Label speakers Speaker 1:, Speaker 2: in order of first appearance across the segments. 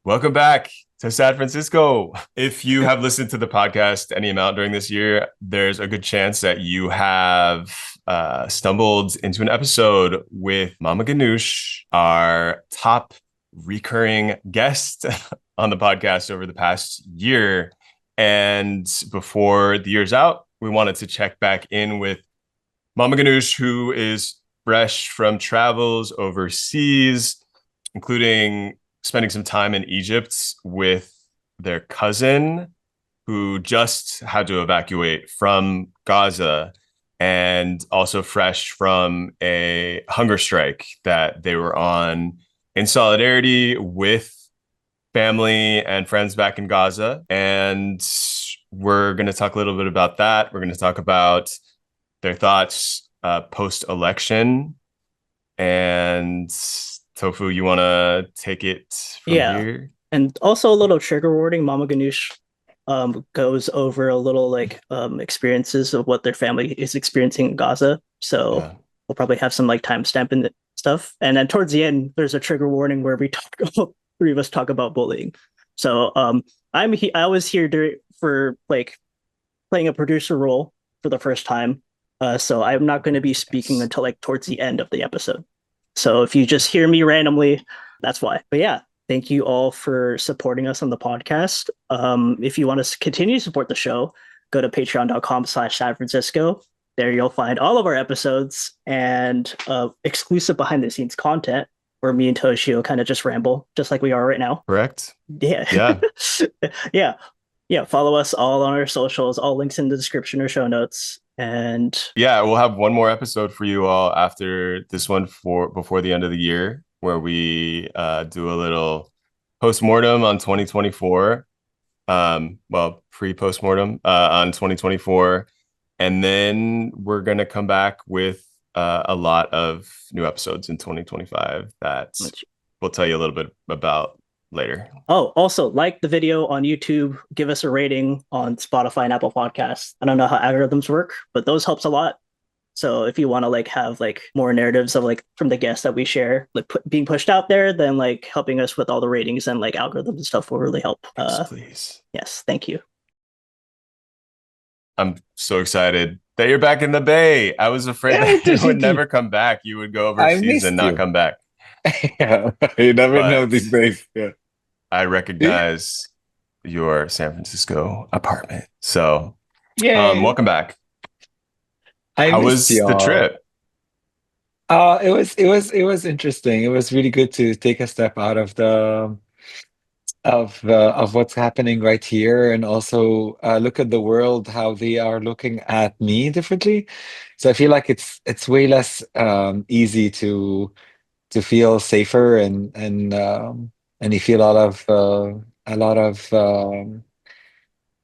Speaker 1: Welcome back to San Francisco. If you have listened to the podcast any amount during this year, there's a good chance that you have stumbled into an episode with Mama Ganuush, our top recurring guest on the podcast over the past year. And before the year's out, we wanted to check back in with Mama Ganuush, who is fresh from travels overseas, including spending some time in Egypt with their cousin who just had to evacuate from Gaza, and also fresh from a hunger strike that they were on in solidarity with family and friends back in Gaza. And we're going to talk a little bit about that. We're going to talk about their thoughts post election. And Tofu, you want to take it from
Speaker 2: Yeah.
Speaker 1: here?
Speaker 2: And also a little trigger warning, Mama Ganuush goes over a little experiences of what their family is experiencing in Gaza. So
Speaker 1: Yeah.
Speaker 2: we'll probably have some like timestamp in the stuff. And then towards the end, there's a trigger warning where we talk three of us talk about bullying. So I was here for like playing a producer role for the first time. So I'm not going to be speaking
Speaker 1: Yes.
Speaker 2: until like towards the end of the episode. So if you just hear me randomly, that's why. But yeah, thank you all for supporting us on the podcast. If you want to continue to support the show, go to patreon.com/San Francisco. There you'll find all of our episodes and exclusive behind the scenes content where me and Toshio kind of just ramble, just like we are right now.
Speaker 1: Correct.
Speaker 2: Yeah.
Speaker 1: Yeah.
Speaker 2: Yeah. Yeah. Follow us all on our socials, all links in the description or show notes. And
Speaker 1: Yeah, we'll have one more episode for you all after this one for before the end of the year, where we do a little post-mortem on 2024. Well, pre-post-mortem on 2024. And then we're gonna come back with a lot of new episodes in 2025 that we'll tell you a little bit about later.
Speaker 2: oh, also like the video on YouTube, give us a rating on Spotify and Apple Podcasts. I don't know how algorithms work, but those helps a lot. So if you want to like have like more narratives of like from the guests that we share, like being pushed out there, then like helping us with all the ratings and like algorithms and stuff will really help.
Speaker 1: Yes, please.
Speaker 2: Yes, thank you.
Speaker 1: I'm so excited that you're back in the Bay. I was afraid
Speaker 3: Yeah,
Speaker 1: that you would
Speaker 3: Toshiki,
Speaker 1: never come back. You would go
Speaker 3: I
Speaker 1: overseas and
Speaker 3: missed
Speaker 1: not
Speaker 3: you.
Speaker 1: come back.
Speaker 3: Yeah, you never know
Speaker 1: But
Speaker 3: these days. Yeah.
Speaker 1: I
Speaker 3: Yeah.
Speaker 1: recognize your San Francisco apartment. So,
Speaker 3: Yay.
Speaker 1: welcome back.
Speaker 3: I
Speaker 1: How
Speaker 3: missed
Speaker 1: was the
Speaker 3: y'all.
Speaker 1: trip?
Speaker 3: It was interesting. It was really good to take a step out of of what's happening right here and also look at the world, how they are looking at me differently. So I feel like it's way less easy to feel safer and you feel a lot of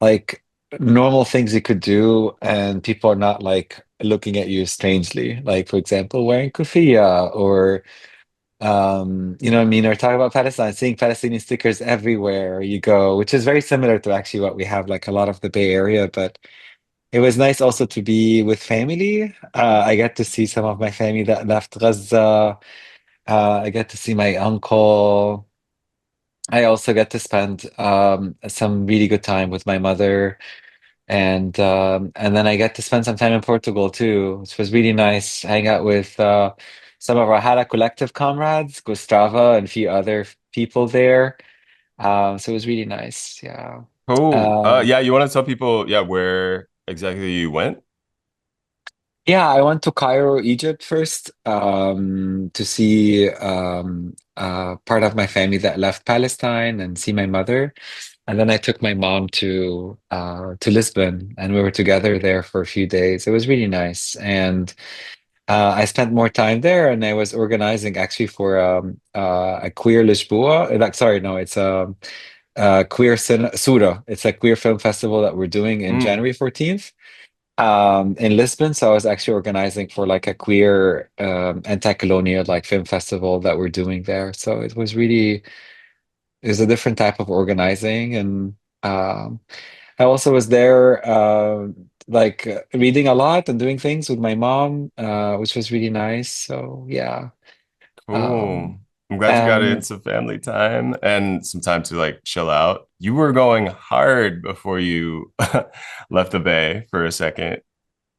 Speaker 3: like normal things you could do and people are not like looking at you strangely, like for example wearing kufiya or you know what I mean, or talk about Palestine, seeing Palestinian stickers everywhere you go, which is very similar to actually what we have like a lot of the Bay Area. But it was nice also to be with family. I get to see some of my family that left Gaza. I get to see my uncle. I also get to spend some really good time with my mother, and then I get to spend some time in Portugal too, which was really nice. Hang out with some of our Hala Collective comrades, Gustava, and a few other people there. So it was really nice. Yeah.
Speaker 1: Oh,
Speaker 3: Um,
Speaker 1: yeah, you want to tell people, yeah, where exactly you went?
Speaker 3: yeah, I went to Cairo, Egypt first, to see part of my family that left Palestine and see my mother. And then I took my mom to Lisbon, and we were together there for a few days. It was really nice, and I spent more time there, and I was organizing actually for a queer Lisboa. Like, sorry, no, it's a queer Sura. It's a queer film festival that we're doing in
Speaker 1: Mm,
Speaker 3: January 14th in Lisbon. So I was actually organizing for like a queer anti-colonial like film festival that we're doing there. So it was really it was a different type of organizing, and um, I also was there reading a lot and doing things with my mom, which was really nice. So yeah. Um,
Speaker 1: cool. I'm glad you got in
Speaker 3: Um,
Speaker 1: some family time and some time to like chill out. You were going hard before you left the Bay for a second.
Speaker 3: oh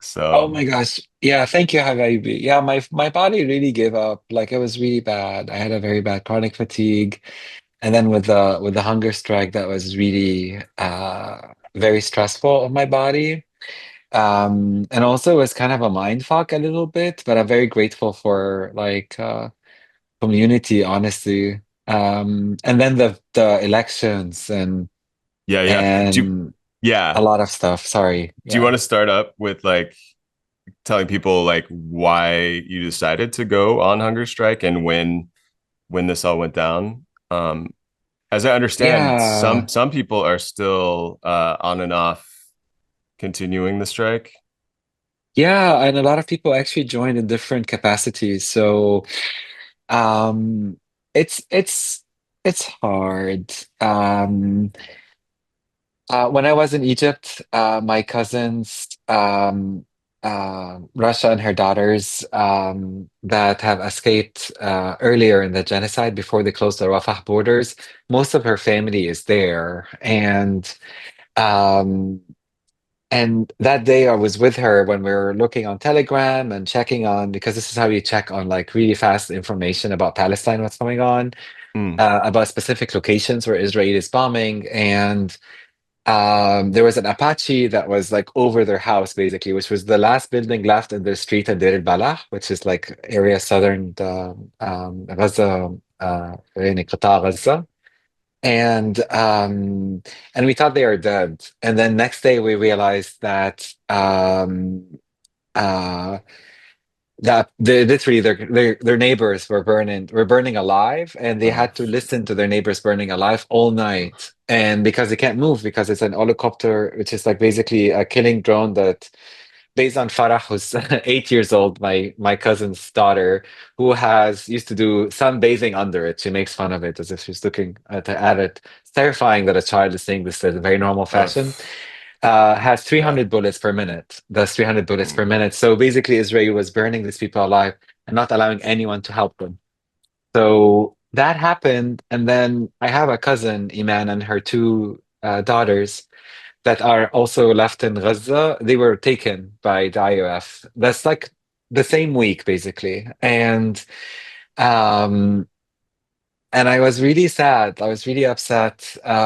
Speaker 1: So
Speaker 3: my gosh. Yeah, thank you, Habibi. Yeah, my body really gave up. Like it was really bad. I had a very bad chronic fatigue. And then with the hunger strike, that was really very stressful on my body. And also it was kind of a mind fuck a little bit, but I'm very grateful for like community, honestly. And then the elections
Speaker 1: yeah, yeah.
Speaker 3: and a
Speaker 1: Yeah.
Speaker 3: lot of stuff. Sorry.
Speaker 1: Do you want
Speaker 3: Yeah.
Speaker 1: to start up with like telling people like why you decided to go on hunger strike and when this all went down? As I understand,
Speaker 3: Yeah.
Speaker 1: some people are still on and off continuing the strike.
Speaker 3: Yeah, and a lot of people actually joined in different capacities. So um it's it's hard. When I was in Egypt, my cousins, Russia and her daughters, that have escaped earlier in the genocide before they closed the Rafah borders, most of her family is there. Um, and that day I was with her when we were looking on Telegram and checking on, because this is how you check on like really fast information about Palestine, what's going on,
Speaker 1: Mm.
Speaker 3: about specific locations where Israel is bombing. And there was an Apache that was like over their house, basically, which was the last building left in the street in Deir al-Balah, which is like area southern Gaza, يعني قطاع Gaza. And we thought they were dead. And then next day we realized that uh, literally their neighbors were burning alive, and they
Speaker 1: Oh,
Speaker 3: had to listen to their neighbors burning alive all night. And because they can't move, because it's an helicopter, which is like basically a killing drone that based on Farah, who's 8 years old, my cousin's daughter, who has used to do sunbathing under it. She makes fun of it as if she's looking at it. It's terrifying that a child is saying this in a very normal
Speaker 1: oh,
Speaker 3: fashion. Has
Speaker 1: yeah.
Speaker 3: 300 bullets per minute. That's 300 bullets per
Speaker 1: Mm.
Speaker 3: minute. So basically, Israel was burning these people alive and not allowing anyone to help them. So that happened. And then I have a cousin, Iman, and her two daughters that are also left in Gaza. They were taken by the IOF. That's like the same week, basically. Um, and I was really sad. I was really upset.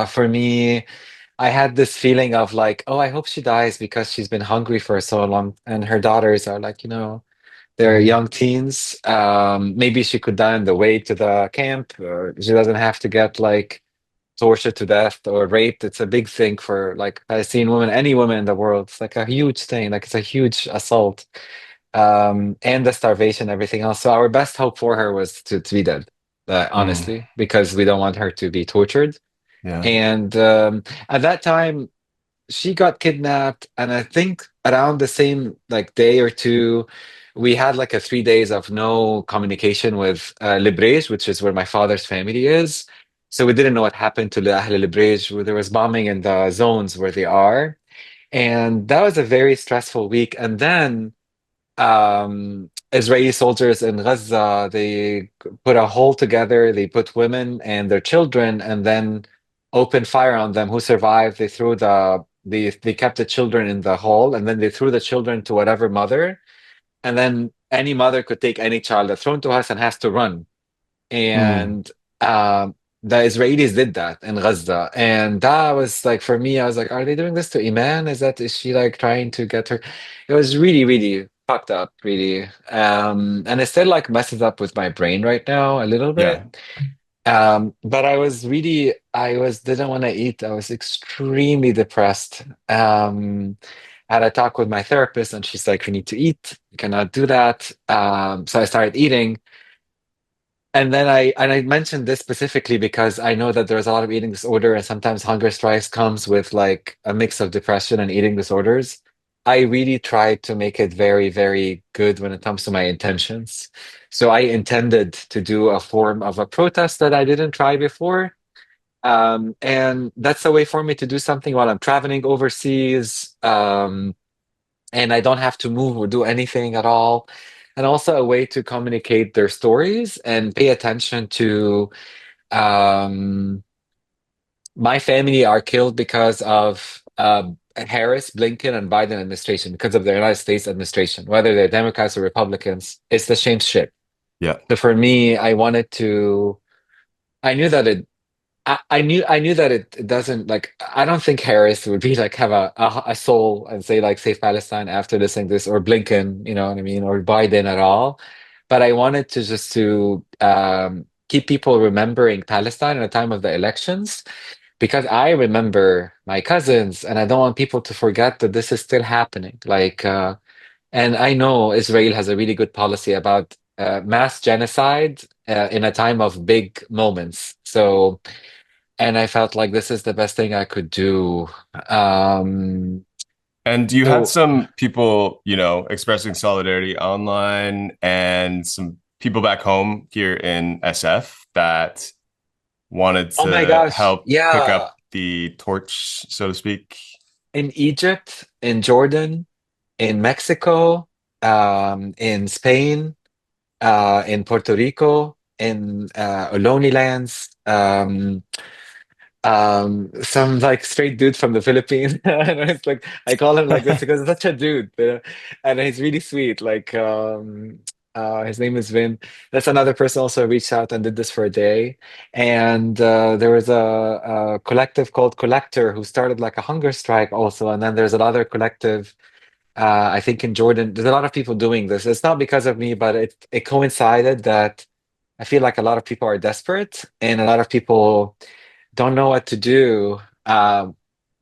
Speaker 3: For me, I had this feeling of like, oh, I hope she dies because she's been hungry for so long. And her daughters are like, they're
Speaker 1: Mm.
Speaker 3: young teens. Maybe she could die on the way to the camp. Or she doesn't have to get like tortured to death or raped. It's a big thing for like Palestinian women, any woman in the world. It's like a huge thing. Like it's a huge assault. And the starvation, everything else. So our best hope for her was to be dead,
Speaker 1: Mm.
Speaker 3: honestly, because we don't want her to be tortured.
Speaker 1: Yeah.
Speaker 3: And at that time, she got kidnapped, and I think around the same like day or two, we had like a 3 days of no communication with Librej, which is where my father's family is. So we didn't know what happened to the Ahl Librej, where there was bombing in the zones where they are. And that was a very stressful week. And then Israeli soldiers in Gaza, they put a hole together, they put women and their children, and then opened fire on them. Who survived, they kept the children in the hole, and then they threw the children to whatever mother, and then any mother could take any child that's thrown to us and has to run.
Speaker 1: Mm.
Speaker 3: And the Israelis did that in Gaza. And that was like, for me, I was like, are they doing this to Iman? Is she like trying to get her? It was really, really fucked up, really. And it still like messes up with my brain right now a little
Speaker 1: Yeah.
Speaker 3: bit. But didn't want to eat. I was extremely depressed. I had a talk with my therapist, and she's like, you need to eat. You cannot do that. So I started eating. And then I mentioned this specifically because I know that there's a lot of eating disorder, and sometimes hunger strikes comes with like a mix of depression and eating disorders. I really tried to make it very, very good when it comes to my intentions. So I intended to do a form of a protest that I didn't try before. And that's a way for me to do something while I'm traveling overseas. And I don't have to move or do anything at all. and also a way to communicate their stories and pay attention to um, my family are killed because of Harris, Blinken, and Biden administration, because of the United States administration, whether they're Democrats or Republicans. It's the same shit.
Speaker 1: Yeah.
Speaker 3: So for me, I wanted to. I knew that it. I knew that it doesn't like. I don't think Harris would be like have a soul and say like save Palestine after listening to this, or Blinken, you know what I mean, or Biden at all. But I wanted to just to keep people remembering Palestine at the time of the elections, because I remember my cousins, and I don't want people to forget that this is still happening. Like, and I know Israel has a really good policy about mass genocide in a time of big moments. So, and I felt like this is the best thing I could do. Um,
Speaker 1: And you had
Speaker 3: so,
Speaker 1: some people, expressing solidarity online and some people back home here in SF that wanted
Speaker 3: oh my
Speaker 1: to
Speaker 3: gosh,
Speaker 1: help pick
Speaker 3: yeah,
Speaker 1: up the torch, so to speak.
Speaker 3: in Egypt, in Jordan, in Mexico, in Spain, in Puerto Rico, in Oloni Lands, some like straight dude from the Philippines. And it's like I call him like this because he's such a dude, and he's really sweet. Like his name is Vin. That's another person also reached out and did this for a day. And there was a collective called Collector who started like a hunger strike also. And then there's another collective I think in Jordan, there's a lot of people doing this. It's not because of me, but it coincided that I feel like a lot of people are desperate and a lot of people don't know what to do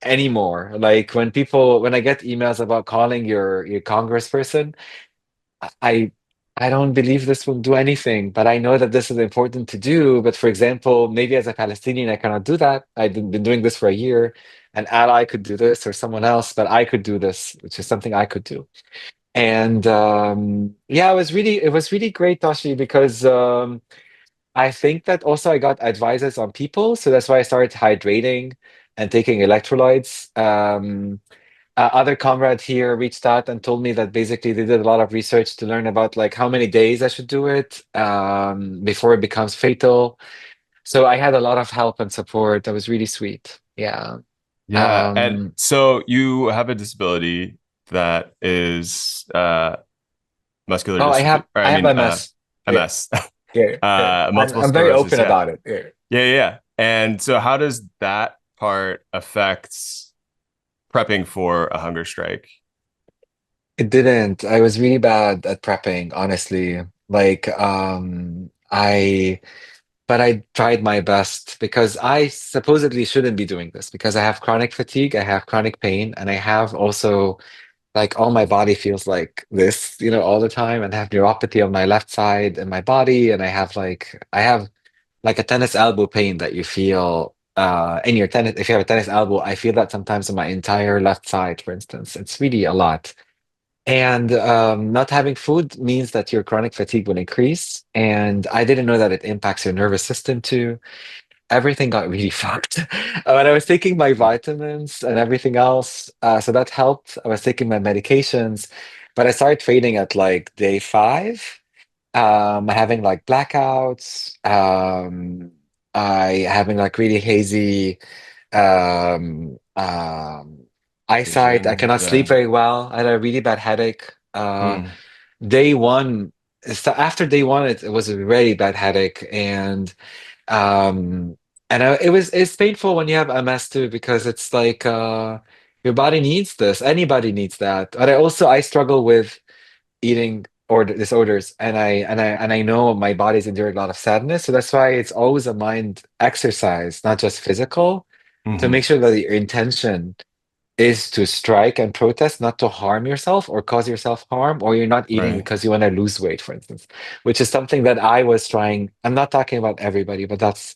Speaker 3: anymore. Like when I get emails about calling your congressperson, I I don't believe this will do anything, but I know that this is important to do. But for example, maybe as a Palestinian, I cannot do that. I've been doing this for a year. An ally could do this or someone else, but I could do this, which is something I could do. And yeah, it was really great, Toshi, because I think that also I got advices on people, so that's why I started hydrating and taking electrolytes. Other comrade here reached out and told me that basically they did a lot of research to learn about like how many days I should do it before it becomes fatal. So I had a lot of help and support. That was really sweet. Yeah.
Speaker 1: Yeah. And
Speaker 3: Um,
Speaker 1: so you have a disability that is muscular
Speaker 3: oh, I
Speaker 1: dystrophy,
Speaker 3: have
Speaker 1: or I
Speaker 3: I have
Speaker 1: mean,
Speaker 3: MS. Yeah,
Speaker 1: MS,
Speaker 3: yeah, yeah. I'm
Speaker 1: multiple
Speaker 3: I'm very
Speaker 1: sclerosis.
Speaker 3: open
Speaker 1: Yeah.
Speaker 3: about it. Yeah.
Speaker 1: Yeah. Yeah. Yeah. And so how does that part affect prepping for a hunger strike?
Speaker 3: It didn't. I was really bad at prepping, honestly. Like, but I tried my best because I supposedly shouldn't be doing this because I have chronic fatigue, I have chronic pain, and I have also like all my body feels like this, all the time, and I have neuropathy on my left side in my body, and I have like a tennis elbow pain that you feel in your tennis. If you have a tennis elbow, I feel that sometimes on my entire left side, for instance. It's really a lot. And not having food means that your chronic fatigue will increase. And I didn't know that it impacts your nervous system too. Everything got really fucked. When I was taking my vitamins and everything else, so that helped. I was taking my medications, but I started fading at like day 5. Having like blackouts. I having like really hazy um, um, eyesight. I
Speaker 1: Vision.
Speaker 3: cannot sleep
Speaker 1: Yeah.
Speaker 3: very well. I had a really bad headache.
Speaker 1: Mm.
Speaker 3: Day one, so after day one, it was a very bad headache, um, it's painful when you have MS too because it's like your body needs this. Anybody needs that. But I struggle with eating or disorders, and I know my body's endured a lot of sadness, so that's why it's always a mind exercise, not just physical, to
Speaker 1: Hmm.
Speaker 3: make sure that your intention is to strike and protest, not to harm yourself or cause yourself harm, or you're not eating
Speaker 1: Right.
Speaker 3: because you want to lose weight, for instance, which is something that I was trying. I'm not talking about everybody, but that's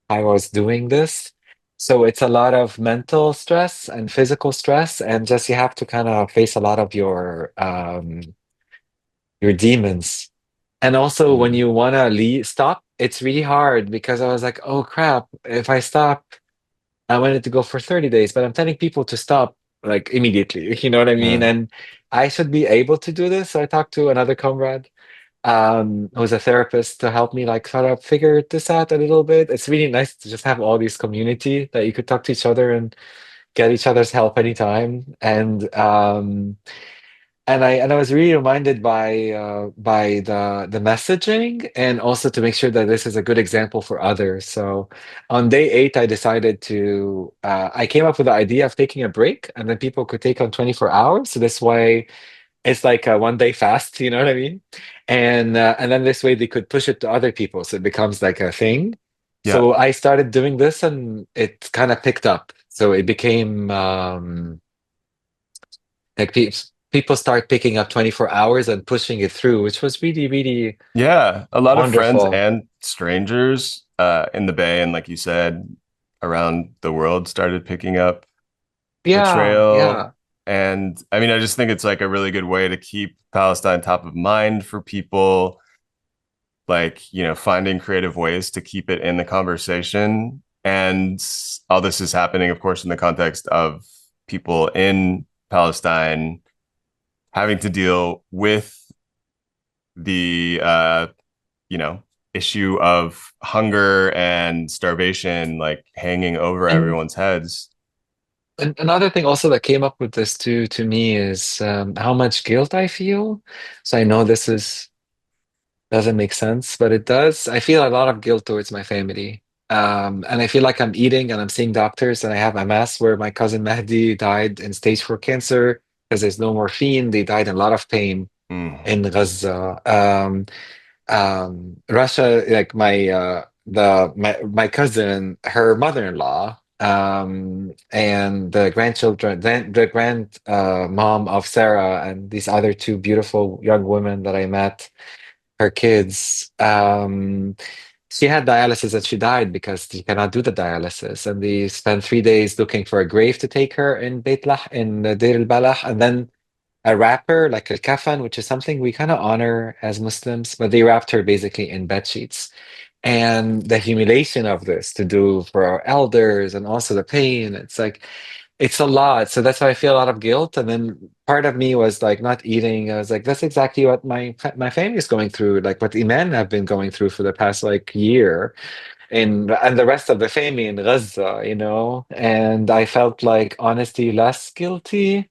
Speaker 3: how I was doing this. So it's a lot of mental stress and physical stress, and just you have to kind of face a lot of your demons. And also when
Speaker 1: Mm.
Speaker 3: you want to stop, it's really hard because I was like, oh crap, if I stop, I wanted to go for 30 days, but I'm telling people to stop like immediately. You know what I mean?
Speaker 1: Yeah.
Speaker 3: And I should be able to do this. So I talked to another comrade who's a therapist to help me like sort of figure this out a little bit. It's really nice to just have all these community that you could talk to each other and get each other's help anytime. And I was really reminded by the messaging, and also to make sure that this is a good example for others. So on day 8, I decided to I came up with the idea of taking a break, and then people could take on 24 hours. So this way, it's like a 1 day fast. You know what I mean? And then this way they could push it to other people, so it becomes like a thing.
Speaker 1: Yeah.
Speaker 3: So I started doing this, and it kind of picked up. So it became like people start picking up 24 hours and pushing it through, which was really, really
Speaker 1: Yeah. A lot of friends
Speaker 3: wonderful.
Speaker 1: and strangers in the Bay, and like you said, around the world started picking up the
Speaker 3: Yeah,
Speaker 1: trail.
Speaker 3: yeah.
Speaker 1: And I mean, I just think it's like a really good way to keep Palestine top of mind for people, like, finding creative ways to keep it in the conversation. And all this is happening, of course, in the context of people in Palestine having to deal with the you know issue of hunger and starvation like hanging over
Speaker 3: And,
Speaker 1: everyone's heads.
Speaker 3: and another thing also that came up with this too to me is how much guilt I feel. So I know this is doesn't make sense, but it does. I feel a lot of guilt towards my family. And I feel like I'm eating and I'm seeing doctors, and I have MS where my cousin Mahdi died in stage 4 cancer because there's no morphine. They died in a lot of pain
Speaker 1: Mm.
Speaker 3: in Gaza. Russia, like my cousin, her mother-in-law, and the grandchildren, then the grand mom of Sarah, and these other two beautiful young women that I met, her kids. She had dialysis and she died because she cannot do the dialysis. And they spent 3 days looking for a grave to take her in Beit Lah, in Deir al-Balah, and then a wrapper, like a kafan, which is something we kind of honor as Muslims, but they wrapped her basically in bed sheets. And the humiliation of this to do for our elders, and also the pain, it's like, it's a lot. So that's why I feel a lot of guilt. And then part of me was like not eating. I was like, that's exactly what my family is going through, like what Iman have been going through for the past like year, and the rest of the family in Gaza. And I felt like honestly less guilty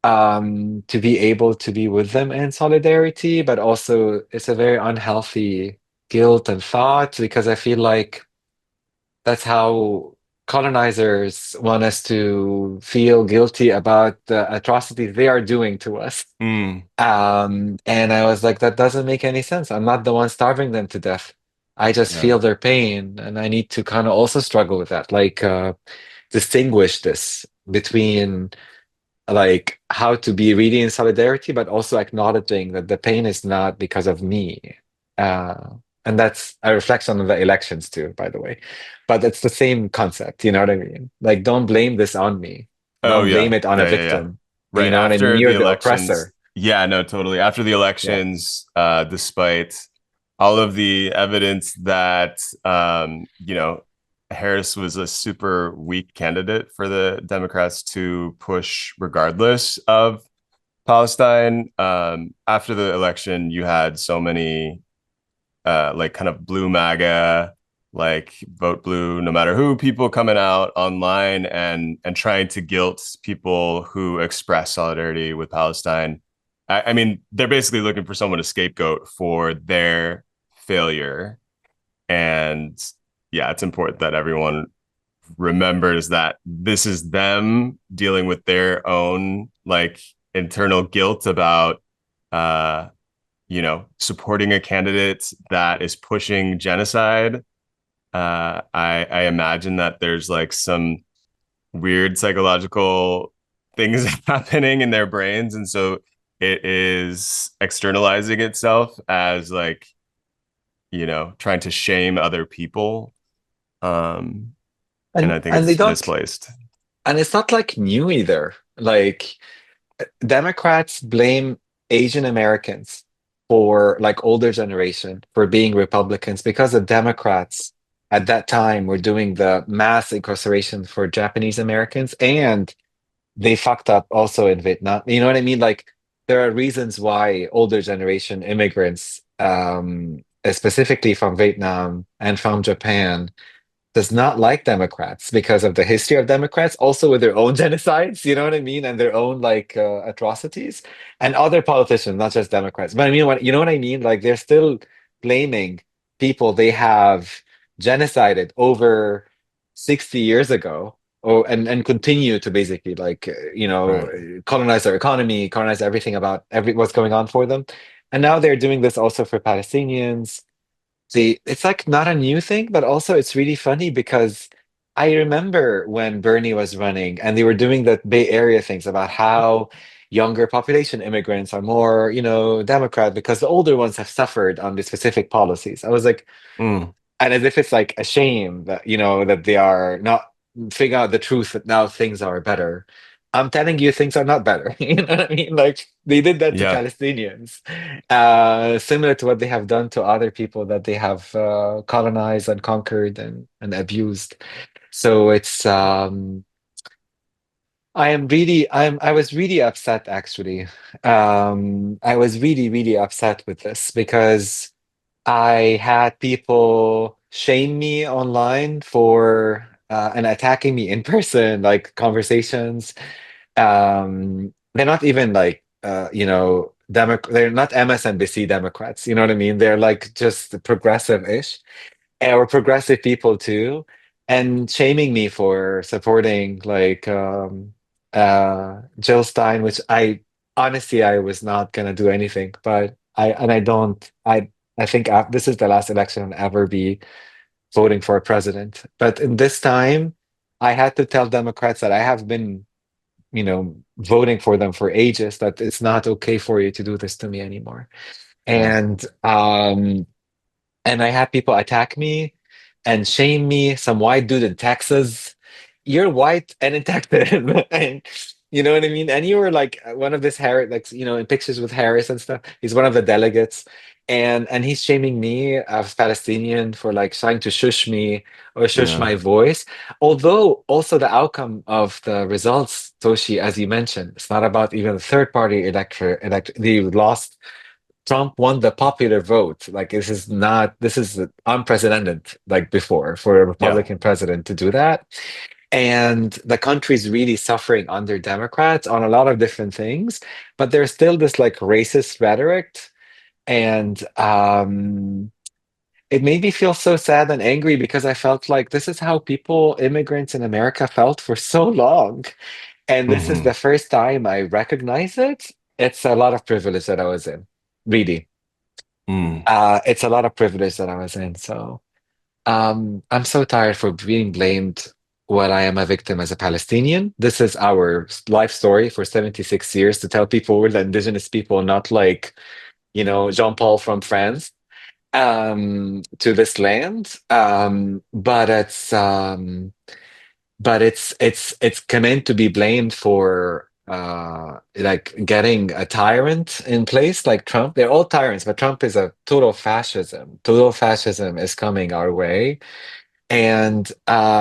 Speaker 3: to be able to be with them in solidarity, but also it's a very unhealthy guilt and thought, because I feel like that's how colonizers want us to feel guilty about the atrocities they are doing to us.
Speaker 1: Mm.
Speaker 3: And I was like, that doesn't make any sense. I'm not the one starving them to death. I just
Speaker 1: Yeah.
Speaker 3: feel their pain, and I need to kind of also struggle with that, like distinguish this between like how to be really in solidarity, but also acknowledging that the pain is not because of me. Uh, and that's a reflection on the elections too, by the way. But it's the same concept, you know what I mean? Like, don't blame this on me.
Speaker 1: Oh
Speaker 3: Don't blame
Speaker 1: yeah.
Speaker 3: it on a
Speaker 1: Yeah.
Speaker 3: victim. You
Speaker 1: Right
Speaker 3: know what I mean?
Speaker 1: after the
Speaker 3: You're the
Speaker 1: elections.
Speaker 3: oppressor.
Speaker 1: Yeah, no, totally. After the
Speaker 3: Yeah.
Speaker 1: elections, despite all of the evidence that Harris was a super weak candidate for the Democrats to push regardless of Palestine. After the election, you had so many like kind of blue MAGA, like vote blue no matter who, people coming out online and trying to guilt people who express solidarity with Palestine. I mean, they're basically looking for someone to scapegoat for their failure. And yeah, it's important that everyone remembers that this is them dealing with their own like internal guilt about uh supporting a candidate that is pushing genocide. I imagine that there's like some weird psychological things happening in their brains, and so it is externalizing itself as like trying to shame other people. Um, and
Speaker 3: And
Speaker 1: I think
Speaker 3: and they
Speaker 1: it's
Speaker 3: don't,
Speaker 1: misplaced.
Speaker 3: and it's not like new either. Like Democrats blame Asian Americans, for like older generation, for being Republicans, because the Democrats at that time were doing the mass incarceration for Japanese Americans, and they fucked up also in Vietnam. You know what I mean? Like there are reasons why older generation immigrants, specifically from Vietnam and from Japan, does not like Democrats because of the history of Democrats, also with their own genocides, you know what I mean, and their own like atrocities, and other politicians, not just Democrats. But I mean, what you know what I mean? Like they're still blaming people they have genocided over 60 years ago, or and continue to basically like
Speaker 1: Right.
Speaker 3: colonize their economy, colonize everything about every what's going on for them, and now they're doing this also for Palestinians. See, it's like not a new thing, but also it's really funny because I remember when Bernie was running and they were doing the Bay Area things about how younger population immigrants are more, Democrat because the older ones have suffered on the specific policies. I was like,
Speaker 1: Mm.
Speaker 3: and as if it's like a shame that, that they are not figuring out the truth that now things are better. I'm telling you, things are not better. You know what I mean? Like they did that to
Speaker 1: Yeah.
Speaker 3: Palestinians, similar to what they have done to other people that they have colonized and conquered and abused. So it's I was really upset actually. I was really, really upset with this because I had people shame me online for and attacking me in person, like conversations. They're not even like they're not MSNBC Democrats, you know what I mean? They're like just progressive-ish or progressive people too, and shaming me for supporting like Jill Stein, which I honestly I was not gonna do anything, but I don't I think this is the last election I'll ever be voting for a president. But in this time, I had to tell Democrats that I have been, voting for them for ages, that it's not okay for you to do this to me anymore.
Speaker 1: Yeah.
Speaker 3: And I had people attack me and shame me. Some white dude in Texas, you're white and in Texas, and you know what I mean. And you were like one of this Harris, like in pictures with Harris and stuff. He's one of the delegates, and he's shaming me as Palestinian for like trying to shush me or shush
Speaker 1: Yeah.
Speaker 3: my voice. Although also the outcome of the results, Toshi, as you mentioned, it's not about even the third party elector. They lost. Trump won the popular vote. Like this is unprecedented like before for a
Speaker 1: Yeah.
Speaker 3: Republican president to do that. And the country's really suffering under Democrats on a lot of different things, but there's still this like racist rhetoric. And it made me feel so sad and angry because I felt like this is how immigrants in America felt for so long. And this is
Speaker 1: Hmm.
Speaker 3: the first time I recognize it. It's a lot of privilege that I was in, really.
Speaker 1: Mm.
Speaker 3: It's a lot of privilege that I was in. So I'm so tired for being blamed when I am a victim as a Palestinian. This is our life story for 76 years to tell people we're the indigenous people, not like, Jean-Paul from France, to this land. But it's meant to be blamed for like getting a tyrant in place like Trump. They're all tyrants, but Trump is a total fascism. Total fascism is coming our way, and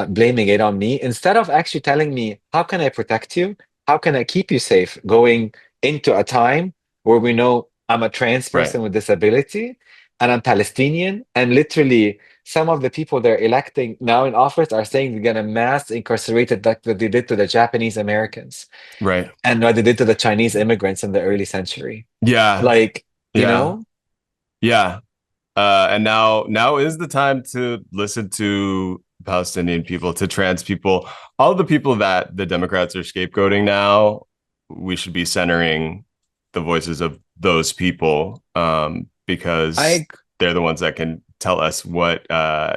Speaker 3: blaming it on me instead of actually telling me, how can I protect you? How can I keep you safe going into a time where we know I'm a trans
Speaker 1: Right.
Speaker 3: person with disability and I'm Palestinian, and literally some of the people they're electing now in office are saying they're gonna mass incarcerate it like what they did to the Japanese Americans
Speaker 1: Right.
Speaker 3: and what they did to the Chinese immigrants in the early century.
Speaker 1: Yeah.
Speaker 3: Like, you
Speaker 1: Yeah.
Speaker 3: know?
Speaker 1: Yeah. And now is the time to listen to Palestinian people, to trans people, all the people that the Democrats are scapegoating now. We should be centering the voices of those people, because
Speaker 3: I
Speaker 1: they're the ones that can tell us what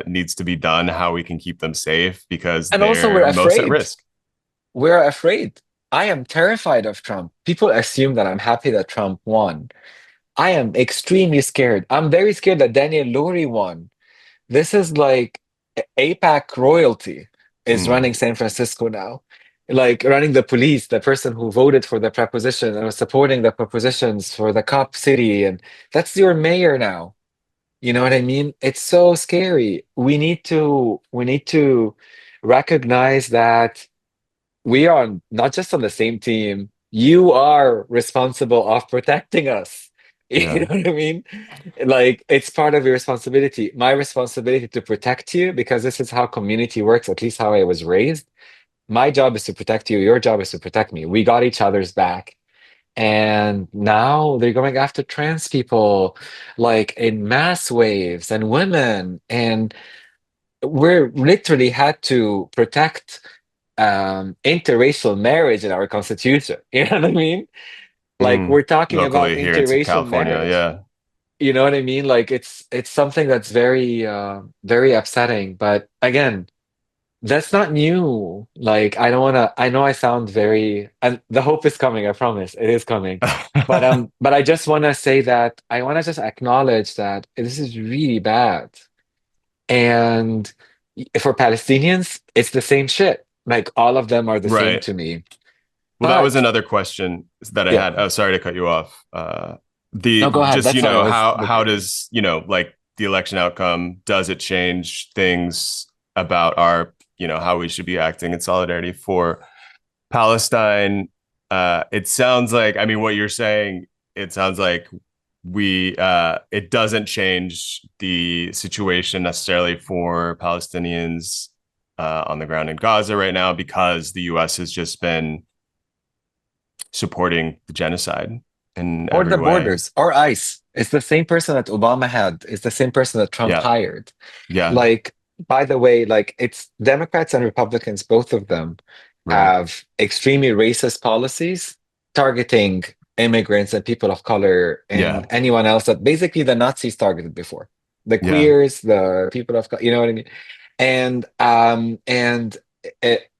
Speaker 1: needs to be done, how we can keep them safe, because
Speaker 3: and also we're
Speaker 1: they're most at
Speaker 3: afraid.
Speaker 1: risk.
Speaker 3: We're afraid. I am terrified of Trump. People assume that I'm happy that Trump won. I am extremely scared. I'm very scared that Daniel Lowry won. This is like AIPAC royalty is
Speaker 1: Mm,
Speaker 3: running San Francisco now. Like running the police, the person who voted for the preposition and was supporting the propositions for the cop city. And that's your mayor now. You know what I mean? It's so scary. We need to recognize that we are not just on the same team. You are responsible of protecting us. You
Speaker 1: Yeah.
Speaker 3: know what I mean? Like, it's part of your responsibility. My responsibility to protect you, because this is how community works, at least how I was raised. My job is to protect you. Your job is to protect me. We got each other's back. And now they're going after trans people, like in mass waves, and women. And we're literally had to protect interracial marriage in our constitution. You know what I mean? Like, we're talking about
Speaker 1: Locally here in
Speaker 3: interracial
Speaker 1: California.
Speaker 3: marriage.
Speaker 1: Yeah.
Speaker 3: You know what I mean? Like, it's something that's very very upsetting. But again, that's not new. Like, I don't want to. I know I sound very, and the hope is coming. I promise, it is coming. But I just want to say that I want to just acknowledge that this is really bad. And for Palestinians, it's the same shit. Like, all of them are the same
Speaker 1: Right.
Speaker 3: to me.
Speaker 1: Well, that was
Speaker 3: But
Speaker 1: another question that I
Speaker 3: yeah,
Speaker 1: had. Oh, sorry to cut you off.
Speaker 3: no,
Speaker 1: The
Speaker 3: go ahead.
Speaker 1: just
Speaker 3: That's what I was
Speaker 1: how
Speaker 3: looking.
Speaker 1: does like the election outcome, does it change things about our how we should be acting in solidarity for Palestine? It sounds like, I mean, what you're saying, it sounds like we it doesn't change the situation necessarily for Palestinians on the ground in Gaza right now, because the U.S. has just been supporting the genocide in
Speaker 3: Or
Speaker 1: every
Speaker 3: the
Speaker 1: way.
Speaker 3: borders, or ICE. It's the same person that Obama had. It's the same person that Trump
Speaker 1: Yeah,
Speaker 3: hired.
Speaker 1: yeah,
Speaker 3: Like, by the way, like, it's Democrats and Republicans, both of them
Speaker 1: right.
Speaker 3: have extremely racist policies targeting immigrants and people of color and
Speaker 1: Yeah,
Speaker 3: anyone else that basically the Nazis targeted before. The
Speaker 1: yeah.
Speaker 3: queers, the people of color, you know what I mean? And it,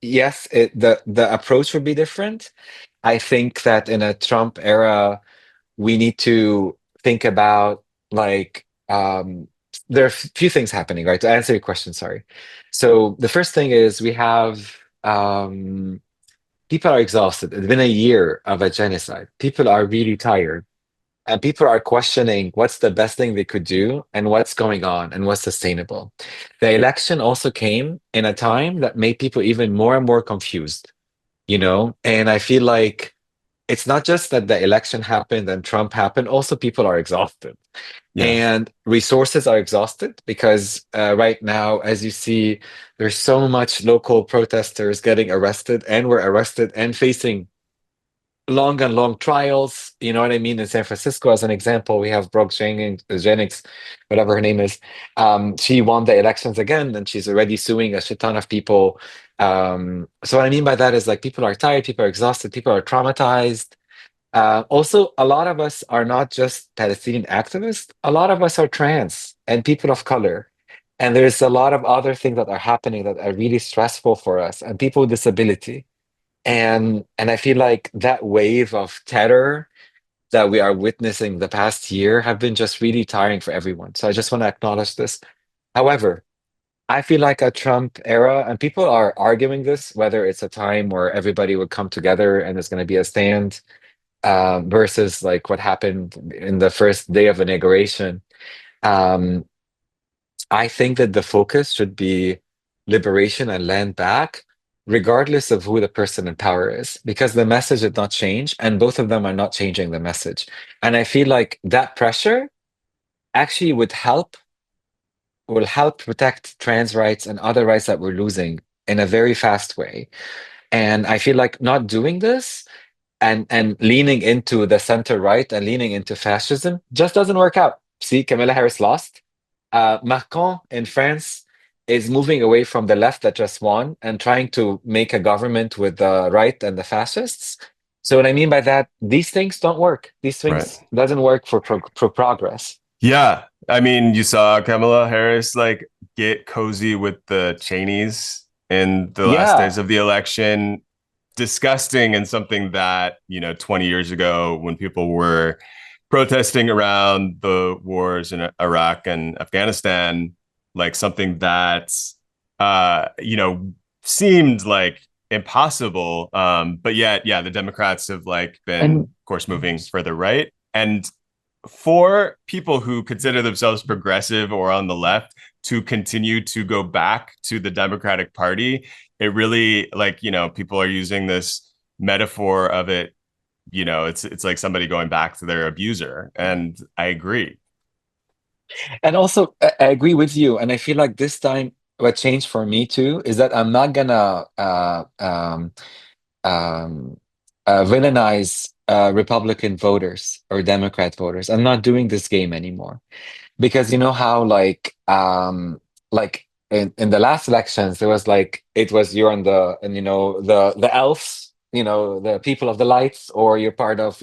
Speaker 3: yes, the approach would be different. I think that in a Trump era, we need to think about, like, there are a few things happening, right? To answer your question, sorry. So the first thing is we have people are exhausted. It's been a year of a genocide. People are really tired. And people are questioning what's the best thing they could do and what's going on and what's sustainable. The election also came in a time that made people even more and more confused, you know? And I feel like it's not just that the election happened and Trump happened, also people are exhausted.
Speaker 1: Yeah.
Speaker 3: And resources are exhausted because right now, as you see, there's so much local protesters getting arrested and were arrested and facing long and long trials. You know what I mean? In San Francisco, as an example, we have Brooke Jennings, whatever her name is. She won the elections again, and she's already suing a shit ton of people. So what I mean by that is, like, people are tired, people are exhausted, people are traumatized. Also, a lot of us are not just Palestinian activists. A lot of us are trans and people of color. And there's a lot of other things that are happening that are really stressful for us and people with disability. And I feel like that wave of terror that we are witnessing the past year have been just really tiring for everyone. So I just want to acknowledge this. However, I feel like a Trump era, and people are arguing this, whether it's a time where everybody would come together and there's going to be a stand versus like what happened in the first day of inauguration. Um, I think that the focus should be liberation and land back, regardless of who the person in power is, because the message did not change, and both of them are not changing the message. And I feel like that pressure actually will help protect trans rights and other rights that we're losing in a very fast way. And I feel like not doing this and leaning into the center right and leaning into fascism just doesn't work out. See, Kamala Harris lost. Macron in France is moving away from the left that just won and trying to make a government with the right and the fascists. So what I mean by that, these things don't work. These
Speaker 1: Right.
Speaker 3: things doesn't work for progress.
Speaker 1: Yeah. I mean, you saw Kamala Harris like get cozy with the Cheneys in the last days
Speaker 3: Yeah.
Speaker 1: of the election. Disgusting, and something that, 20 years ago when people were protesting around the wars in Iraq and Afghanistan, like something that, seemed like impossible. But yet, yeah, the Democrats have like been,
Speaker 3: And
Speaker 1: of course, moving further right. And for people who consider themselves progressive or on the left to continue to go back to the Democratic Party it really, like, people are using this metaphor of it, it's like somebody going back to their abuser. And I agree.
Speaker 3: And also, I agree with you. And I feel like this time, what changed for me too is that I'm not gonna um, villainize Republican voters or Democrat voters. I'm not doing this game anymore because you know how like in the last elections there was like it was you're on the and the elves, the people of the lights, or you're part of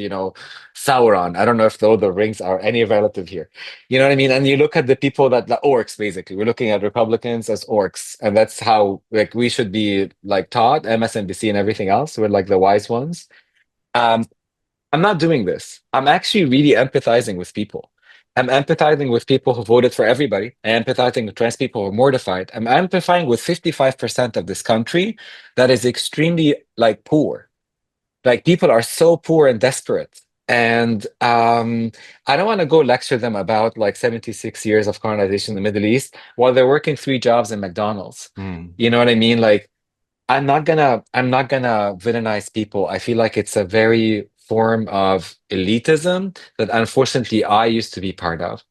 Speaker 3: Sauron. I don't know if the rings are any relative here. You know what I mean? And you look at the people that the orcs, basically we're looking at Republicans as orcs, and that's how like we should be like taught, MSNBC and everything else. We're like the wise ones. um I'm not doing this. I'm actually really empathizing with people. I'm empathizing with people who voted for everybody. I'm empathizing with trans people who are mortified. I'm empathizing with 55% of this country that is extremely like poor. Like people are so poor and desperate. And I don't want to go lecture them about like 76 years of colonization in the Middle East while they're working 3 jobs in McDonald's.
Speaker 1: Mm,
Speaker 3: You know what I mean? Like I'm not gonna villainize people. I feel like it's a very form of elitism that unfortunately I used to be part of.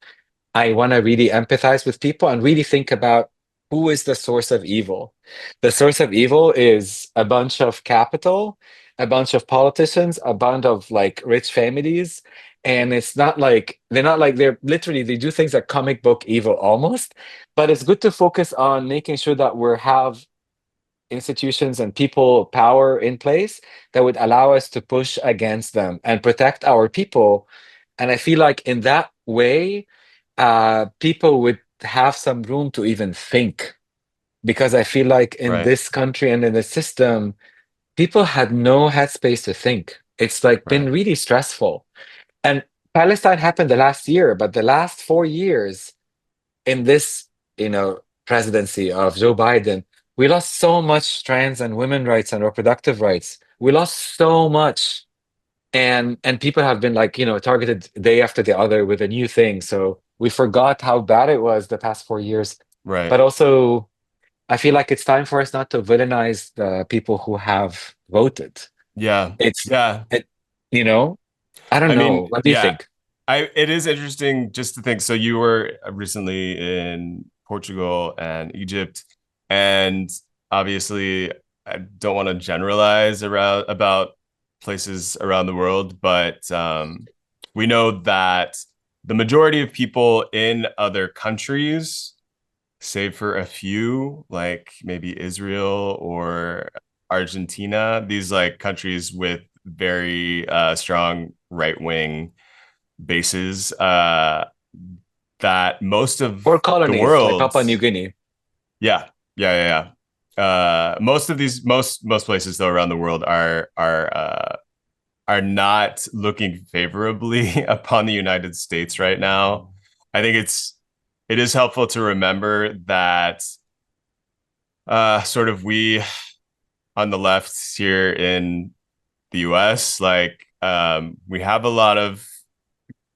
Speaker 3: I want to really empathize with people and really think about who is the source of evil. The source of evil is a bunch of capital, a bunch of politicians, a bunch of like rich families. And it's not like they're literally they do things like comic book evil almost. But it's good to focus on making sure that we have institutions and people power in place that would allow us to push against them and protect our people. And I feel like in that way, people would have some room to even think. Because I feel like in
Speaker 1: right,
Speaker 3: this country and in the system, people had no headspace to think. It's like
Speaker 1: right,
Speaker 3: been really stressful. And Palestine happened the last year, but the last 4 years in this, presidency of Joe Biden, we lost so much trans and women rights and reproductive rights. We lost so much. And people have been like, targeted day after the other with a new thing. So we forgot how bad it was the past 4 years.
Speaker 1: right.
Speaker 3: But also, I feel like it's time for us not to villainize the people who have voted.
Speaker 1: Yeah,
Speaker 3: It's
Speaker 1: yeah.
Speaker 3: it, you know, I don't
Speaker 1: I mean,
Speaker 3: know. What do you
Speaker 1: yeah,
Speaker 3: think?
Speaker 1: it is interesting just to think. So you were recently in Portugal and Egypt, and obviously I don't want to generalize around about places around the world, but we know that the majority of people in other countries, save for a few, like maybe Israel or Argentina, these like countries with very strong right wing bases, that most of
Speaker 3: Or
Speaker 1: the
Speaker 3: colonies like
Speaker 1: world,
Speaker 3: Papua New Guinea.
Speaker 1: yeah, most of these most places though around the world are not looking favorably upon the United States right now. I think it is helpful to remember that sort of we on the left here in the US, like we have a lot of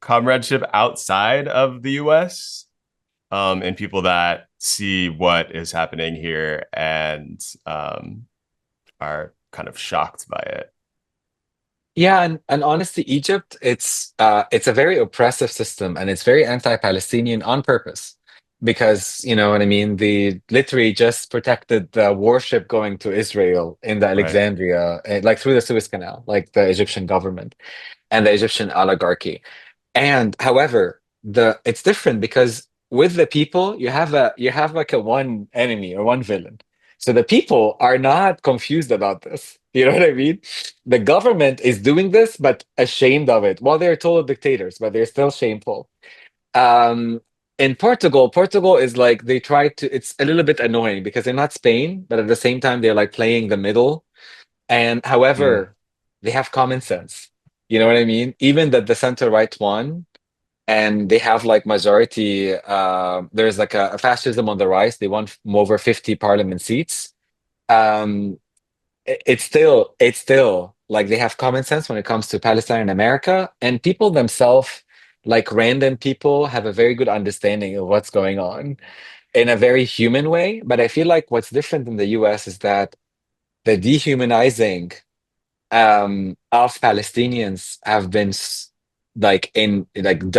Speaker 1: comradeship outside of the US, and people that see what is happening here and are kind of shocked by it.
Speaker 3: Yeah, and honestly, Egypt, it's a very oppressive system and it's very anti-Palestinian on purpose. Because you know what I mean, they literally just protected the warship going to Israel in the
Speaker 1: Right.
Speaker 3: Alexandria, like through the Suez Canal, like the Egyptian government and the Egyptian oligarchy. And however, the it's different because with the people, you have like a one enemy or one villain. So the people are not confused about this. You know what I mean? The government is doing this, but ashamed of it. Well, they're total dictators, but they're still shameful. Um, in Portugal is like they try to. It's a little bit annoying because they're not Spain, but at the same time they're like playing the middle. And
Speaker 1: Mm,
Speaker 3: however, they have common sense. You know what I mean? Even the center right one, and they have like majority. There's like a fascism on the rise. They want over 50 parliament seats. Um, it's still like they have common sense when it comes to Palestine and America, and people themselves, like random people, have a very good understanding of what's going on in a very human way. But I feel like what's different in the US is that the dehumanizing of Palestinians have been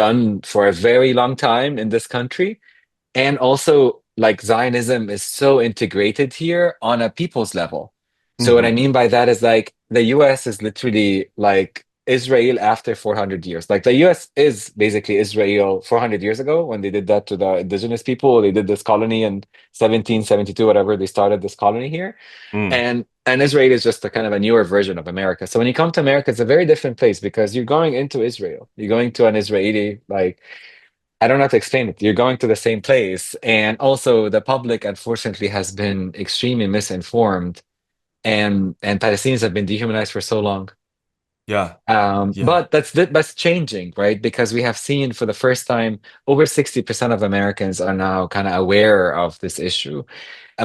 Speaker 3: done for a very long time in this country. And also, like, Zionism is so integrated here on a people's level. So what I
Speaker 1: Hmm.
Speaker 3: mean by that is, like, the US is literally like Israel after 400 years. Like, the US is basically Israel 400 years ago when they did that to the indigenous people. They did this colony in 1772, whatever. They started this colony here.
Speaker 1: Mm.
Speaker 3: And Israel is just a kind of a newer version of America. So when you come to America, it's a very different place because you're going into Israel. You're going to an Israeli, like, I don't know how to explain it. You're going to the same place. And also the public, unfortunately, has been extremely misinformed, and Palestinians have been dehumanized for so long.
Speaker 1: Yeah. Yeah.
Speaker 3: But that's changing, right? Because we have seen for the first time over 60% of Americans are now kind of aware of this issue.